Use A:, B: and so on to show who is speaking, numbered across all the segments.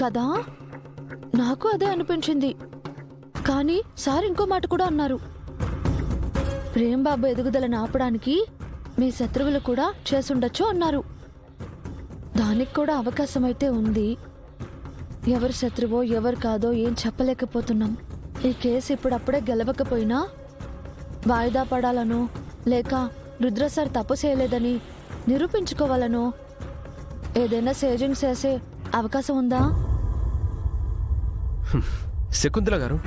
A: కదా, నాకు అదే అనిపించింది. కానీ సార్ ఇంకో మాట కూడా అన్నారు. ప్రేమ్ బాబు ఎదుగుదలను ఆపడానికి మీ శత్రువులు కూడా చేసుండొచ్చు అన్నారు. దానికి కూడా అవకాశం అయితే ఉంది. ఎవరు శత్రువో ఎవరు కాదో ఏం చెప్పలేకపోతున్నాం. ఈ కేసు ఇప్పుడప్పుడే గెలవకపోయినా వాయిదా పడాలనో లేక రుద్ర సార్ తప్పు చేయలేదని నిరూపించుకోవాలనో ఏదైనా సేజింగ్ చేసే అవకాశం ఉందా?
B: శకుంతల గారు,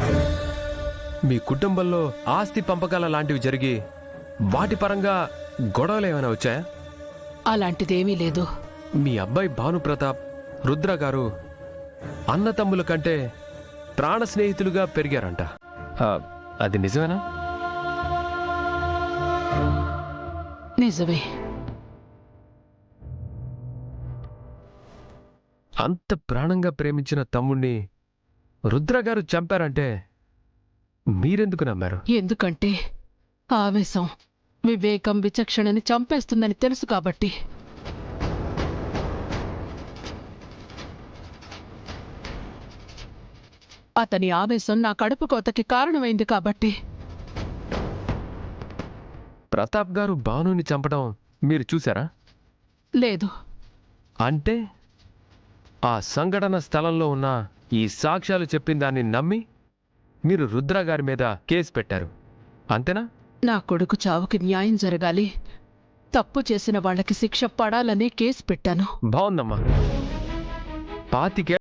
B: మీ కుటుంబంలో ఆస్తి పంపకాల లాంటివి జరిగి వాటి పరంగా గొడవలు ఏమైనా వచ్చాయా?
C: అలాంటిదేమీ లేదు.
B: మీ అబ్బాయి భానుప్రతాప్, రుద్ర గారు అన్నతమ్ముల కంటే ప్రాణ స్నేహితులుగా పెరిగారంట. అది నిజమేనా?
C: నిజమే.
B: అంత ప్రాణంగా ప్రేమించిన తమ్ముణ్ణి రుద్ర గారు చంపారంటే మీరెందుకు నమ్మారు?
C: ఎందుకంటే ఆవేశం వివేకం విచక్షణని చంపేస్తుందని తెలుసు కాబట్టి. అతని ఆవేశం నా కడుపు కోతకి కారణమైంది కాబట్టి.
B: ప్రతాప్ గారు భానుని చంపడం మీరు చూసారా?
C: లేదు.
B: అంటే ఆ సంఘటన స్థలంలో ఉన్న ఈ సాక్ష్యాలు చెప్పిన దాన్ని నమ్మి మీరు రుద్ర గారి మీద కేసు పెట్టారు, అంతేనా?
C: నా కొడుకు చావుకి న్యాయం జరగాలి, తప్పు చేసిన వాళ్ళకి శిక్ష పడాలనే కేసు పెట్టాను.
B: బాగుందమ్మా. 25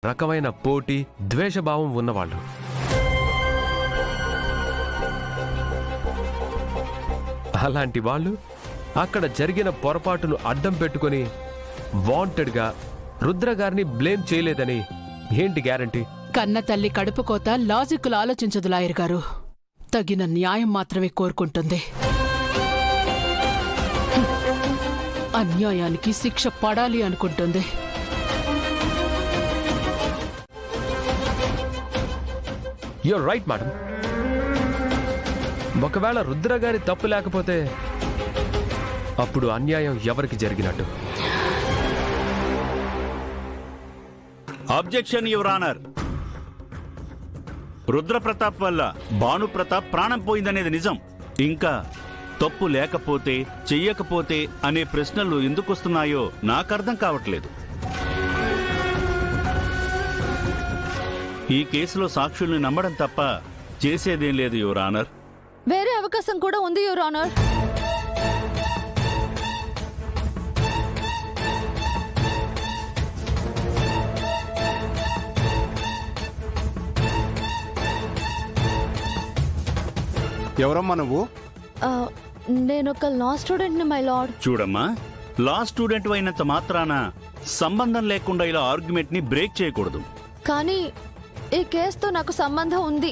B: రకమైన పోటీ ద్వేషభావం ఉన్నవాళ్ళు. అలాంటి వాళ్ళు అక్కడ జరిగిన పొరపాటును అడ్డం పెట్టుకుని వాంటెడ్గా రుద్ర గారిని బ్లేమ్ చేయలేదని ఏంటి గ్యారంటీ?
C: కన్న తల్లి కడుపు కోత లాజిక్కులు ఆలోచించదు లాయర్ గారు. తగిన న్యాయం మాత్రమే కోరుకుంటుంది. అన్యాయానికి శిక్ష పడాలి అనుకుంటుంది.
B: You're right madam. ఒకవేళ రుద్ర గారి తప్పు లేకపోతే అప్పుడు అన్యాయం ఎవరికి జరిగినట్టు?
D: Objection your honour. Rudra Pratap వల్ల భాను ప్రతాప్ ప్రాణం పోయిందనేది నిజం. ఇంకా తప్పు లేకపోతే చెయ్యకపోతే అనే ప్రశ్నలు ఎందుకు వస్తున్నాయో నాకు అర్థం కావట్లేదు. ఈ కేసులో సాక్షుల్ని నమ్మడం తప్ప చేసేదేం లేదు యువర్ ఆనర్.
A: వేరే అవకాశం కూడా ఉంది యువర్ ఆనర్.
E: ఎవరమ్మా నువ్వు?
A: నేనొక లా స్టూడెంట్ని మై లార్డ్.
D: చూడమ్మా, లా స్టూడెంట్ అయినంత మాత్రాన సంబంధం లేకుండా ఇలా ఆర్గ్యుమెంట్ ని బ్రేక్ చేయకూడదు.
A: కానీ ఈ కేసుతో నాకు సంబంధం ఉంది.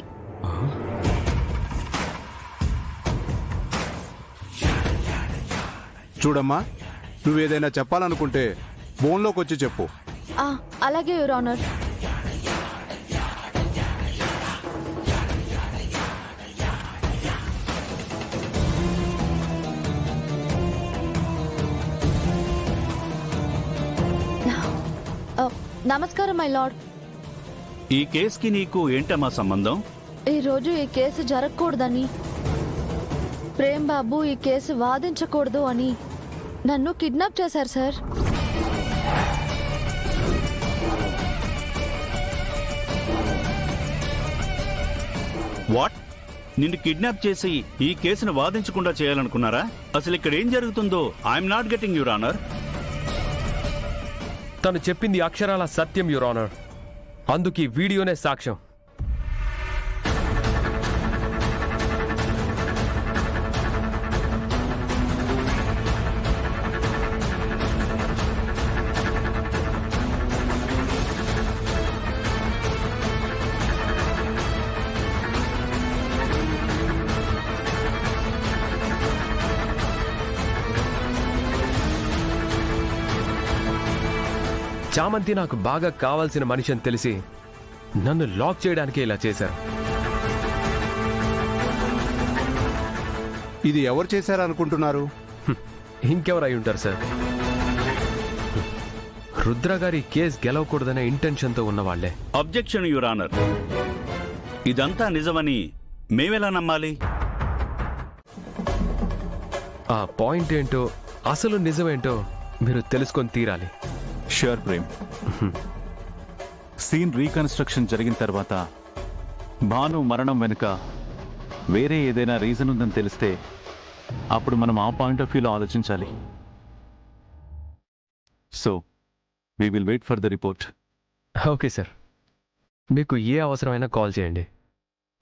E: చూడమ్మా, నువ్వేదైనా చెప్పాలనుకుంటే ఫోన్లోకి వచ్చి చెప్పు.
A: అలాగే యువర్ ఆనర్. నమస్కారం మై లార్డ్.
D: ఈ కేసుకి నీకు ఏంటమ్మా సంబంధం?
A: ఈ రోజు ఈ కేసు జరగకూడదని, ప్రేమ్ బాబు ఈ కేసు వాదించకూడదు అని నన్ను కిడ్నాప్ చేశారు సార్.
D: వాట్? నిన్ను కిడ్నాప్ చేసి ఈ కేసును వాదించకుండా చేయాలనుకున్నారా? అసలు ఇక్కడ ఏం జరుగుతుందో I'm not getting your honour.
B: తను చెప్పింది అక్షరాల సత్యం యువర్ ఆనర్. అందుకు ఈ వీడియోనే సాక్ష్యం. చామంతి నాకు బాగా కావాల్సిన మనిషి అని తెలిసి నన్ను లాక్ చేయడానికి ఇలా చేశారు.
E: ఇది ఎవరు చేశారనుకుంటున్నారు?
B: ఇంకెవరు అయి ఉంటారు సార్? రుద్ర గారి కేసు గెలవకూడదనే ఇంటెన్షన్తో ఉన్నవాళ్లే.
D: Objection your honour. ఇదంతా నిజమని మేమెలా నమ్మాలి?
B: ఆ పాయింట్ ఏంటో, అసలు నిజమేంటో మీరు తెలుసుకొని తీరాలి.
F: ష్యూర్ ప్రేమ్. సీన్ రీకన్స్ట్రక్షన్ జరిగిన తర్వాత భాను మరణం వెనుక వేరే ఏదైనా రీజన్ ఉందని తెలిస్తే అప్పుడు మనం ఆ పాయింట్ ఆఫ్ వ్యూలో ఆలోచించాలి. So we will wait for the report.
B: Okay sir, మీకు ఏ అవసరమైనా కాల్ చేయండి.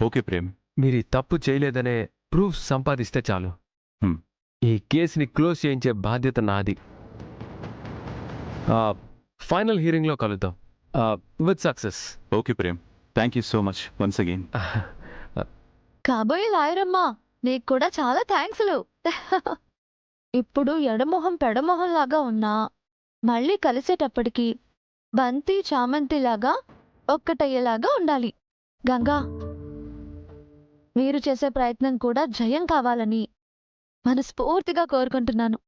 F: ఓకే ప్రేమ్.
B: మీరు ఈ తప్పు చేయలేదనే ప్రూఫ్ సంపాదిస్తే చాలు. ఈ కేసుని క్లోజ్ చేయించే బాధ్యత నాది. ఫైనల్ హియరింగ్లో కలుద్దాం with success.
F: Okay Prem, thank you so much once again.
A: కాబోయే లాయరమ్మా, నీకు కూడా చాలా థ్యాంక్స్లు. ఇప్పుడు ఎడమొహం పెడమొహం లాగా ఉన్నా మళ్ళీ కలిసేటప్పటికి బంతి చామంతి లాగా ఒక్కటయ్యేలాగా ఉండాలి. గంగా, మీరు చేసే ప్రయత్నం కూడా జయం కావాలని మనస్ఫూర్తిగా కోరుకుంటున్నాను.